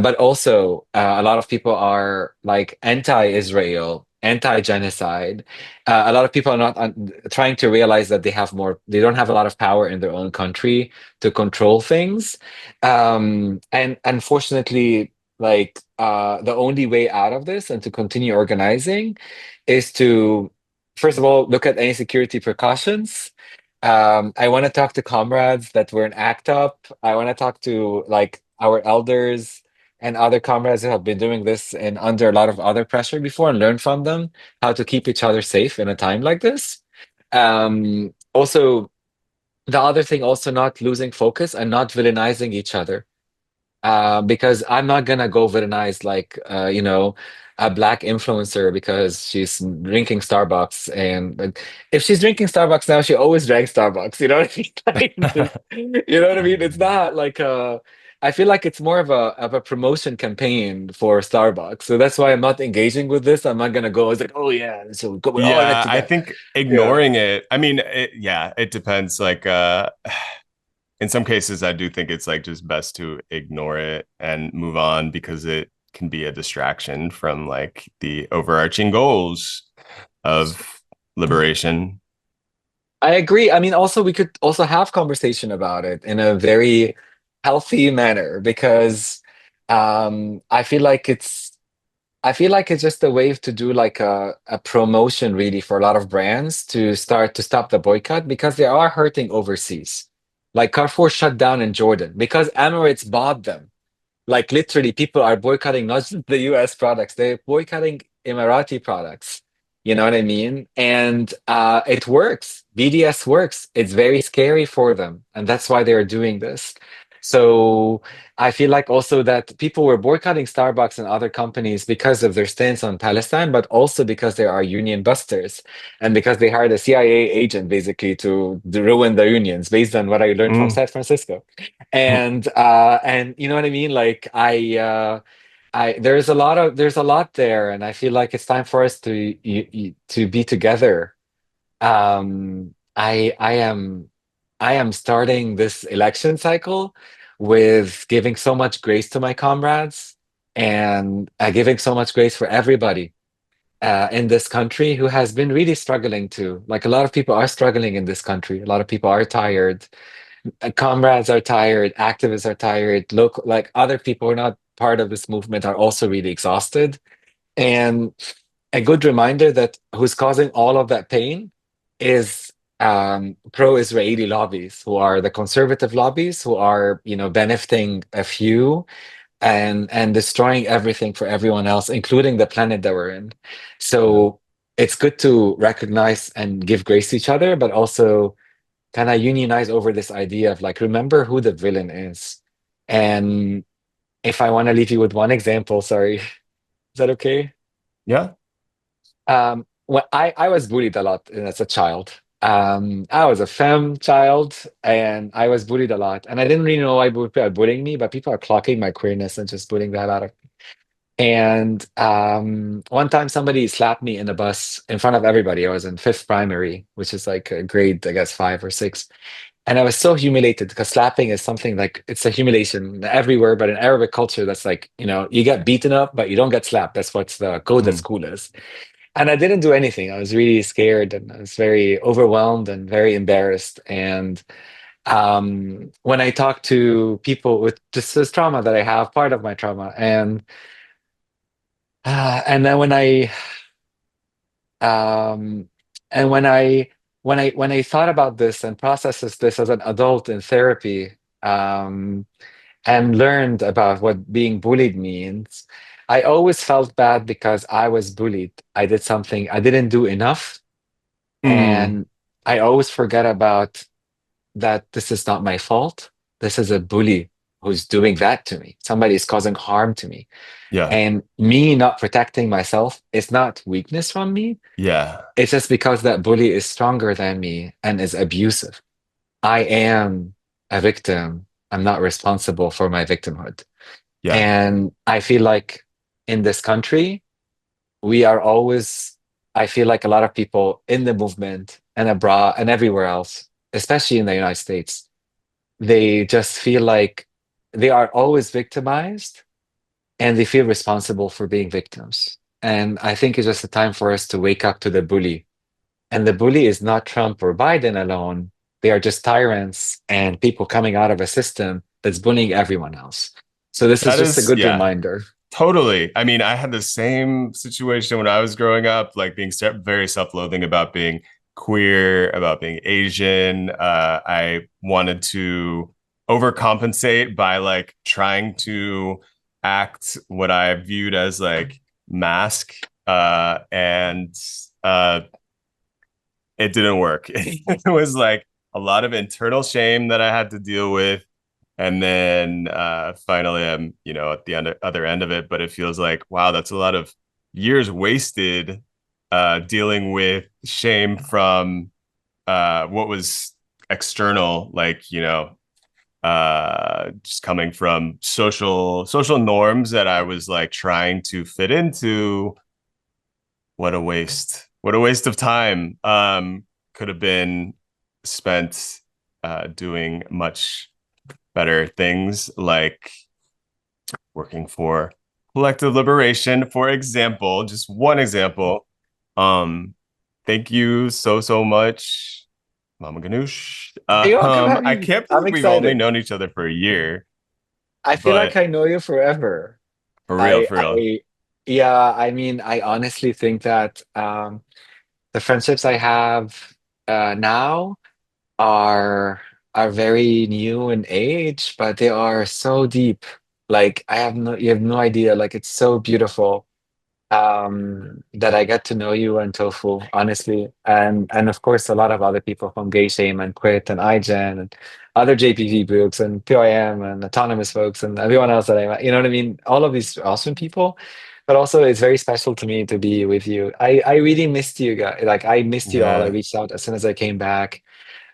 Speaker 3: But also, a lot of people are like anti-Israel, anti-genocide. A lot of people are not trying to realize that they don't have a lot of power in their own country to control things. And unfortunately, like, the only way out of this and to continue organizing is to, first of all, look at any security precautions. I want to talk to comrades that were in ACT UP. I want to talk to, like, our elders and other comrades who have been doing this and under a lot of other pressure before, and learn from them how to keep each other safe in a time like this. Also, the other thing, also not losing focus and not villainizing each other, because I'm not gonna go villainize, like, a black influencer because she's drinking Starbucks, and, like, if she's drinking Starbucks now, she always drank Starbucks. You know what I mean? Like, you know what I mean? It's not like I feel like it's more of a promotion campaign for Starbucks, so that's why I'm not engaging with this. I'm not gonna go. It's like, oh yeah, so we're all in it
Speaker 1: Yeah, I
Speaker 3: together.
Speaker 1: think
Speaker 3: Yeah.
Speaker 1: ignoring it, I mean, yeah, it depends. Like, in some cases, I do think it's like just best to ignore it and move on because it can be a distraction from like the overarching goals of liberation.
Speaker 3: I agree. I mean, also we could also have conversation about it in a very healthy manner because I feel like it's just a way to do like a promotion really for a lot of brands to start to stop the boycott because they are hurting overseas. Like Carrefour shut down in Jordan because Emirates bought them. Like, literally, people are boycotting not just the US products, they're boycotting Emirati products. You know what I mean? And it works. BDS works. It's very scary for them. And that's why they're doing this. So I feel like also that people were boycotting Starbucks and other companies because of their stance on Palestine, but also because they are union busters and because they hired a CIA agent basically to ruin the unions based on what I learned from
Speaker 1: Mm.
Speaker 3: San Francisco. And you know what I mean? Like, I there's a lot there, and I feel like it's time for us to be together. I am starting this election cycle with giving so much grace to my comrades and giving so much grace for everybody in this country who has been really struggling too. Like, a lot of people are struggling in this country. A lot of people are tired. Comrades are tired, activists are tired, local, like, other people who are not part of this movement are also really exhausted. And a good reminder that who's causing all of that pain is pro-Israeli lobbies, who are the conservative lobbies, who are, benefiting a few and destroying everything for everyone else, including the planet that we're in.
Speaker 1: Yeah.
Speaker 3: So it's good to recognize and give grace to each other, but also kind of unionize over this idea of, like, remember who the villain is. And if I want to leave you with one example, sorry, is that okay?
Speaker 1: Yeah.
Speaker 3: When I was bullied a lot as a child. I was a femme child and I was bullied a lot. And I didn't really know why people are bullying me, but people are clocking my queerness and just bullying the hell out of me. And one time somebody slapped me in the bus in front of everybody. I was in fifth primary, which is like a grade, I guess, five or six. And I was so humiliated because slapping is something like it's a humiliation everywhere, but in Arabic culture, that's like, you get beaten up, but you don't get slapped. That's what's the code at
Speaker 1: Mm.
Speaker 3: school is. And I didn't do anything. I was really scared and I was very overwhelmed and very embarrassed. And when I talk to people with just this trauma that I have, part of my trauma, and And then um, when I thought about this and processes this as an adult in therapy, um, and learned about what being bullied means, I always felt bad because I was bullied. I did something I didn't do enough,
Speaker 1: Mm,
Speaker 3: and I always forget about that. This is not my fault. This is a bully who's doing that to me. Somebody is causing harm to me.
Speaker 1: yeah.
Speaker 3: And me not protecting myself is not weakness from me.
Speaker 1: Yeah.
Speaker 3: It's just because that bully is stronger than me and is abusive. I am a victim. I'm not responsible for my victimhood.
Speaker 1: Yeah.
Speaker 3: And I feel like in this country, we are always, I feel like a lot of people in the movement and abroad and everywhere else, especially in the United States, they just feel like they are always victimized and they feel responsible for being victims. And I think it's just a time for us to wake up to the bully. And the bully is not Trump or Biden alone. They are just tyrants and people coming out of a system that's bullying everyone else. So this is
Speaker 1: That
Speaker 3: just a
Speaker 1: is,
Speaker 3: good
Speaker 1: yeah,
Speaker 3: reminder.
Speaker 1: totally. I mean, I had the same situation when I was growing up, like being very self-loathing about being queer, about being Asian. I wanted to overcompensate by like trying to act what I viewed as like mask. And it didn't work. It was like a lot of internal shame that I had to deal with. And then finally, I'm, at the other end of it. But it feels like, wow, that's a lot of years wasted dealing with shame from what was external, like, just coming from social norms that I was like trying to fit into. What a waste. What a waste of time. Could have been spent doing much better things like working for collective liberation, for example, just one example. Um, Thank you so much, Mama Ganuush.
Speaker 3: You're welcome,
Speaker 1: I
Speaker 3: Habibi.
Speaker 1: can't
Speaker 3: I'm
Speaker 1: believe we've only
Speaker 3: excited.
Speaker 1: known each other for a year,
Speaker 3: I feel like
Speaker 1: but
Speaker 3: I know you forever.
Speaker 1: for real,
Speaker 3: I,
Speaker 1: for real.
Speaker 3: I, yeah, I mean, I honestly think that the friendships I have now are very new in age, but they are so deep. Like you have no idea. Like it's so beautiful that I get to know you and Tofu, honestly, and of course a lot of other people from Gay Shame and Quit and iGen and other JPV groups and PIM and autonomous folks and everyone else that I met. You know what I mean? All of these awesome people. But also, it's very special to me to be with you. I really missed you guys. Like I missed you all. I
Speaker 1: Yeah.
Speaker 3: reached out as soon as I came back.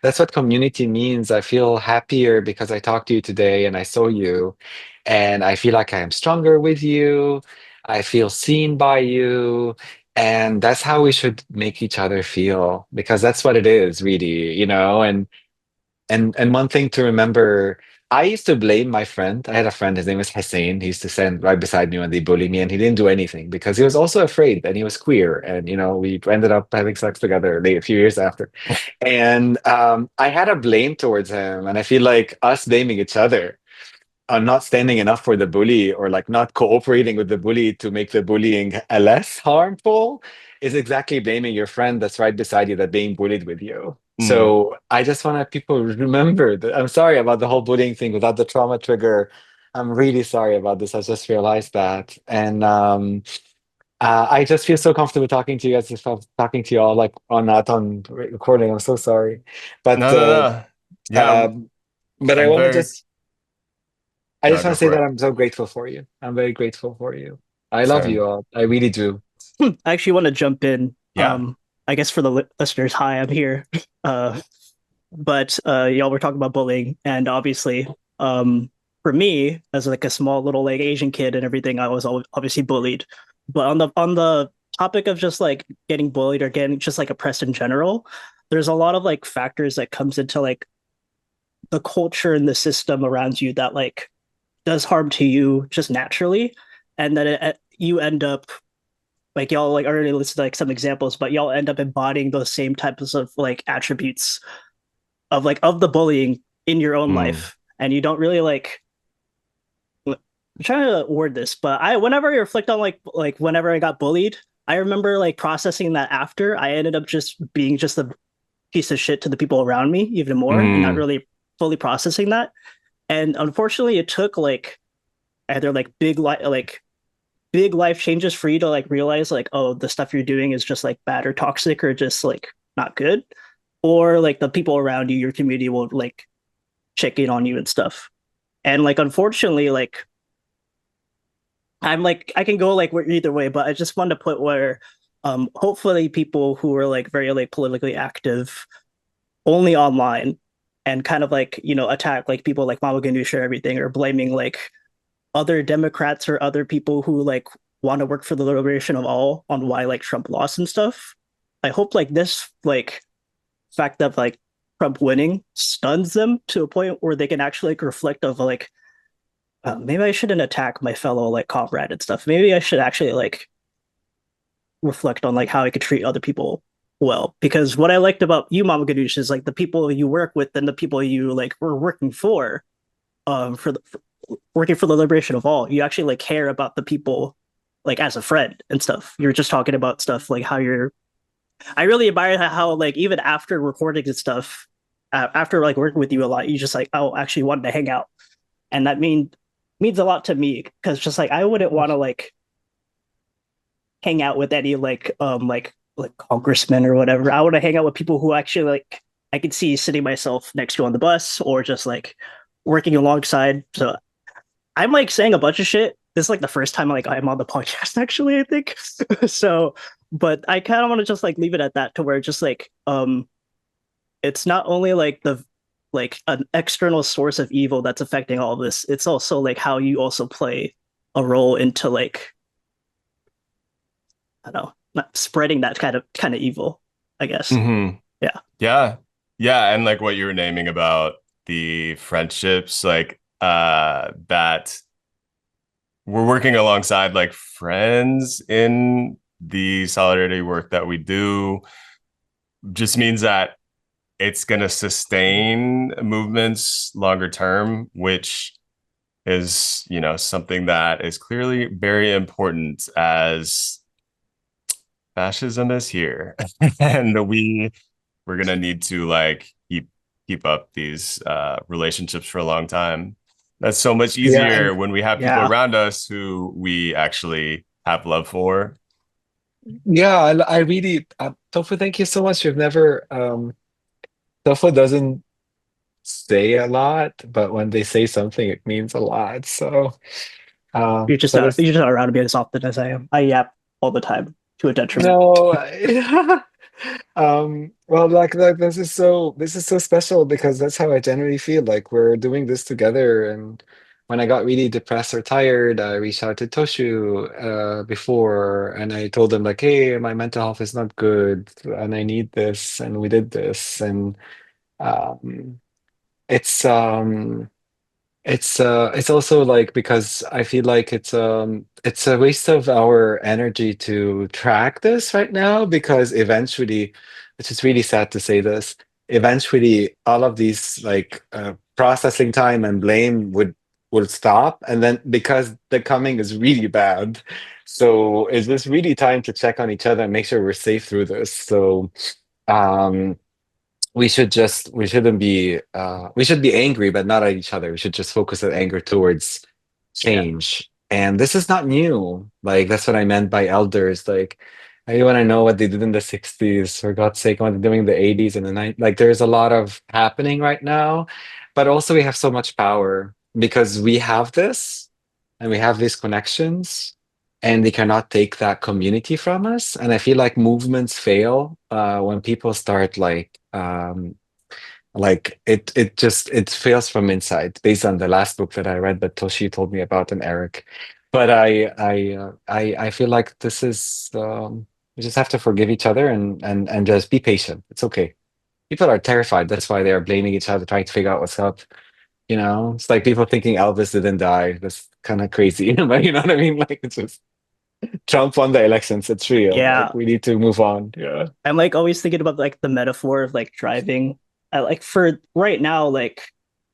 Speaker 3: That's what community means. I feel happier because I talked to you today and I saw you, and I feel like I am stronger with you. I feel seen by you. And that's how we should make each other feel because that's what it is, really, and one thing to remember, I used to blame my friend. I had a friend, his name was Hussein. He used to stand right beside me when they bullied me, and he didn't do anything because he was also afraid and he was queer. And, we ended up having sex together a few years after. And I had a blame towards him. And I feel like us blaming each other not standing enough for the bully or like not cooperating with the bully to make the bullying less harmful is exactly blaming your friend that's right beside you that being bullied with you.
Speaker 1: Mm.
Speaker 3: So I just want to people remember that I'm sorry about the whole bullying thing without the trauma trigger. I'm really sorry about this. I just realized that. And I just feel so comfortable talking to you guys, if I'm talking to you all like on not on recording. I'm so sorry. But
Speaker 1: No, no, no. Yeah,
Speaker 3: um, but I
Speaker 1: I'm
Speaker 3: want to
Speaker 1: very,
Speaker 3: just I
Speaker 1: no,
Speaker 3: just want
Speaker 1: go
Speaker 3: to say
Speaker 1: for
Speaker 3: that
Speaker 1: it.
Speaker 3: I'm so grateful for you. I'm very grateful for you. I love
Speaker 1: Same.
Speaker 3: you all. I really do.
Speaker 2: I actually want to jump in.
Speaker 1: Yeah.
Speaker 2: I guess for the listeners, hi, I'm here. Uh, but y'all were talking about bullying, and obviously, for me, as like a small little like Asian kid and everything, I was obviously bullied. But on the topic of just like getting bullied or getting just like oppressed in general, there's a lot of like factors that comes into like the culture and the system around you that like does harm to you just naturally, and then you end up like y'all like already listed like some examples, but y'all end up embodying those same types of like attributes of the bullying in your own
Speaker 1: Mm.
Speaker 2: life, and you don't really like I'm trying to word this, but I whenever I reflect on like whenever I got bullied, I remember like processing that after I ended up just being just a piece of shit to the people around me even more and not
Speaker 1: Mm,
Speaker 2: really fully processing that. And unfortunately, it took like either like big life changes for you to like realize like, oh, the stuff you're doing is just like bad or toxic or just like not good, or like the people around you, your community will like check in on you and stuff. And like unfortunately, like I'm like I can go like either way, but I just want to put where hopefully people who are like very like politically active only online and kind of like, you know, attack like people like Mama Ganuush or everything or blaming like other Democrats or other people who like want to work for the liberation of all on why like Trump lost and stuff. I hope like this like fact of like Trump winning stuns them to a point where they can actually like reflect of like maybe I shouldn't attack my fellow like comrade and stuff. Maybe I should actually like reflect on like how I could treat other people well. Because what I liked about you, Mama Ganush, is like the people you work with and the people you like were working for working for the liberation of all. You actually like care about the people like as a friend and stuff. You're just talking about stuff like how you're. I really admire how like even after recording and stuff, after like working with you a lot, you just like oh actually wanted to hang out, and that means a lot to me because just like I wouldn't want to like hang out with any like congressmen or whatever. I want to hang out with people who actually like I could see sitting myself next to on the bus or just like working alongside. So I'm like saying a bunch of shit. This is like the first time like I'm on the podcast actually, I think. So, but I kind of want to just like leave it at that to where just like it's not only like the like an external source of evil that's affecting all of this. It's also like how you also play a role into like I don't know, not spreading that kind of evil, I guess.
Speaker 1: hmm
Speaker 2: Yeah.
Speaker 1: Yeah. Yeah. And like what you were naming about the friendships, like that we're working alongside like friends in the solidarity work that we do just means that it's going to sustain movements longer term, which is, you know, something that is clearly very important as fascism is here. And we're going to need to like keep up these relationships for a long time. That's so much
Speaker 3: Yeah,
Speaker 1: easier
Speaker 3: and
Speaker 1: when we have people
Speaker 2: Yeah.
Speaker 1: around us who we actually have love for.
Speaker 3: yeah, I really Tofu, thank you so much. You've never Tofu doesn't say a lot, but when they say something, it means a lot. So so this
Speaker 2: You're just not around me as often as I am. I yap all the time to a detriment.
Speaker 3: no well like this is so special because that's how I generally feel like we're doing this together. And when I got really depressed or tired, I reached out to Toshio before, and I told him like, hey, my mental health is not good and I need this, and we did this. And um it's it's also like because I feel like it's a waste of our energy to track this right now because eventually, which is really sad to say this, eventually all of these like processing time and blame would stop, and then because the coming is really bad, so is this really time to check on each other and make sure we're safe through this? So um we shouldn't be we should be angry but not at each other. We should just focus that anger towards
Speaker 2: Yeah.
Speaker 3: change. And this is not new. Like that's what I meant by elders. Like I want to know what they did in the 60s, for God's sake, what they're doing in the 80s and the 90s. Like there's a lot of happening right now, but also we have so much power because we have this and we have these connections, and they cannot take that community from us. And I feel like movements fail when people start like it fails from inside, based on the last book that I read that Toshi told me about, and Eric. But I feel like this is we just have to forgive each other and just be patient. It's okay. People are terrified. That's why they are blaming each other, trying to figure out what's up. You know, it's like people thinking Elvis didn't die. That's kind of crazy. But you know what I mean? Like it's just Trump won the elections. It's real. Like
Speaker 2: Yeah.
Speaker 3: we need to move on. Yeah.
Speaker 2: I'm like always thinking about like the metaphor of like driving. I like for right now, like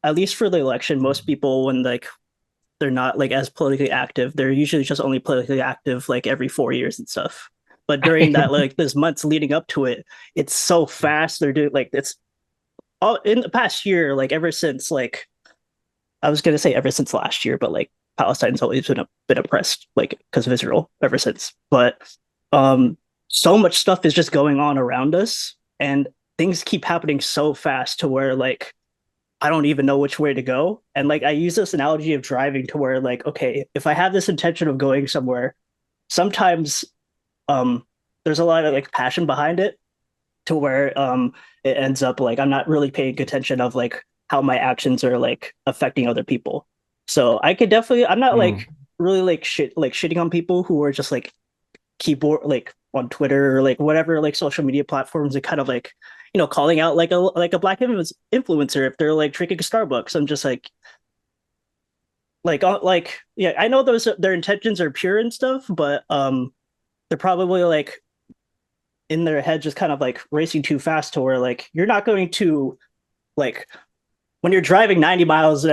Speaker 2: at least for the election, most people when like they're not like as politically active. They're usually just only politically active like every 4 years and stuff. But during that like those months leading up to it, it's so fast. They're doing like it's all in the past year, like ever since like I was gonna say ever since last year, but like Palestine's always been oppressed like because of Israel ever since. But so much stuff is just going on around us, and things keep happening so fast to where like I don't even know which way to go. And like I use this analogy of driving to where like, okay, if I have this intention of going somewhere, sometimes there's a lot of like passion behind it to where it ends up like I'm not really paying attention of like how my actions are like affecting other people. So I could definitely I'm not like really like shitting on people who are just like keyboard like on Twitter or like whatever like social media platforms and kind of like calling out like a black influencer if they're like drinking Starbucks. I'm just like yeah, I know their intentions are pure and stuff, but they're probably like in their head just kind of like racing too fast to where like you're not going to like when you're driving 90 miles an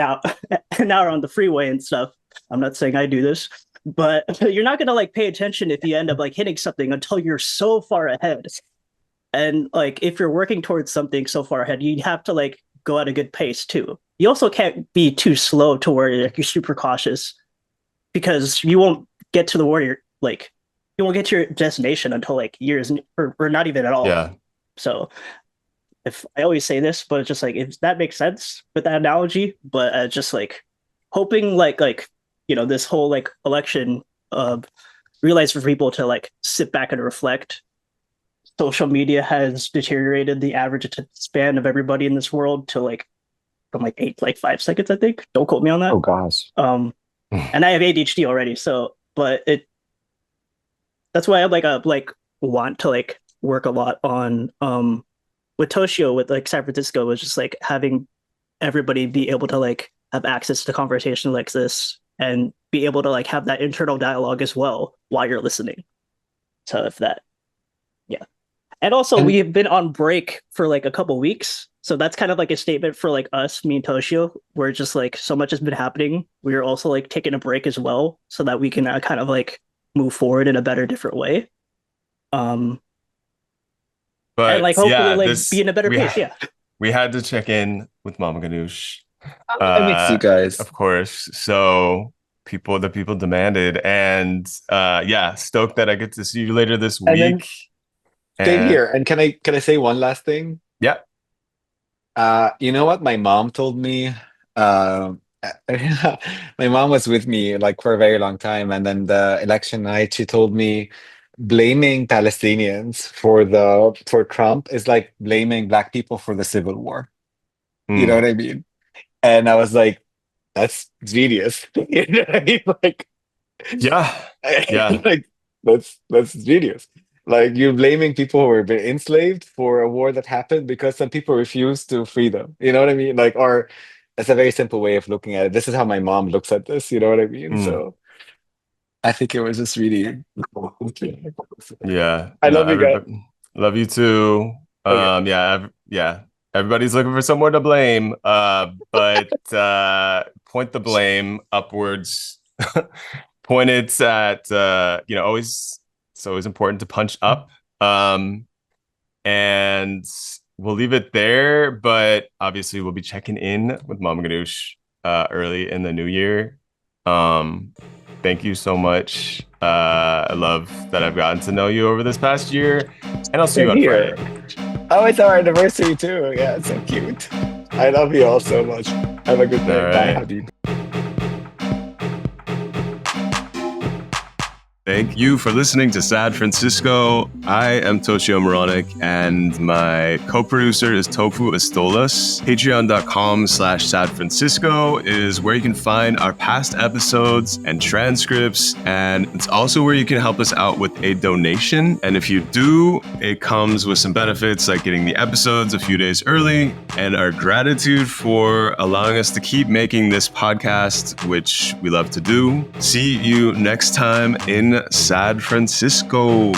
Speaker 2: hour on the freeway and stuff. I'm not saying I do this, but you're not going to like pay attention if you end up like hitting something until you're so far ahead. And like if you're working towards something so far ahead, you have to like go at a good pace too. You also can't be too slow to where like, you're super cautious because you won't get to the warrior like you won't get to your destination until like years or not even at all.
Speaker 1: Yeah.
Speaker 2: So if I always say this, but it's just like if that makes sense with that analogy, but just like hoping like this whole like election realize for people to like sit back and reflect. Social media has deteriorated the average span of everybody in this world to like from like 8 to like 5 seconds, I think. Don't quote me on that.
Speaker 3: Oh gosh.
Speaker 2: And I have ADHD already, so but that's why I like want to like work a lot on with Toshio with like San Francisco was just like having everybody be able to like have access to conversation like this and be able to like have that internal dialogue as well while you're listening. So if that and also we have been on break for like a couple weeks. So that's kind of like a statement for like us, me and Toshio, where just like so much has been happening. We are also like taking a break as well so that we can kind of like move forward in a better, different way.
Speaker 1: But
Speaker 2: and like hopefully like be in a better pace. Yeah.
Speaker 1: We had to check in with Mama Ganuush.
Speaker 3: I miss you guys.
Speaker 1: Of course. So the people demanded. And stoked that I get to see you later this week.
Speaker 3: Stay here. And can I say one last thing?
Speaker 1: Yeah.
Speaker 3: You know what my mom told me? My mom was with me like for a very long time, and then the election night, she told me blaming Palestinians for Trump is like blaming Black people for the Civil War. You know what I mean? And I was like, that's genius. You know what I mean? Like,
Speaker 1: yeah,
Speaker 3: like that's genius. Like you're blaming people who were been enslaved for a war that happened because some people refused to free them. You know what I mean? Like, or that's a very simple way of looking at it. This is how my mom looks at this. You know what I mean? So I think it was just really
Speaker 1: yeah.
Speaker 3: I love you guys.
Speaker 1: Love you too. Yeah. Everybody's looking for someone to blame. But point the blame upwards. Point it at always. It's always important to punch up. And we'll leave it there. But obviously, we'll be checking in with Mama Ganuush early in the new year. Thank you so much. I love that I've gotten to know you over this past year. And I'll see you on Friday.
Speaker 3: Oh, it's our anniversary too. Yeah, it's so cute. I love you all so much. Have a good day.
Speaker 1: Right.
Speaker 3: Bye, Habib.
Speaker 1: Thank you for listening to Sad Francisco. I am Toshio Meronek, and my co-producer is Tofu Estolas. Patreon.com/Sad Francisco is where you can find our past episodes and transcripts, and it's also where you can help us out with a donation. And if you do, it comes with some benefits like getting the episodes a few days early and our gratitude for allowing us to keep making this podcast, which we love to do. See you next time in Sad Francisco.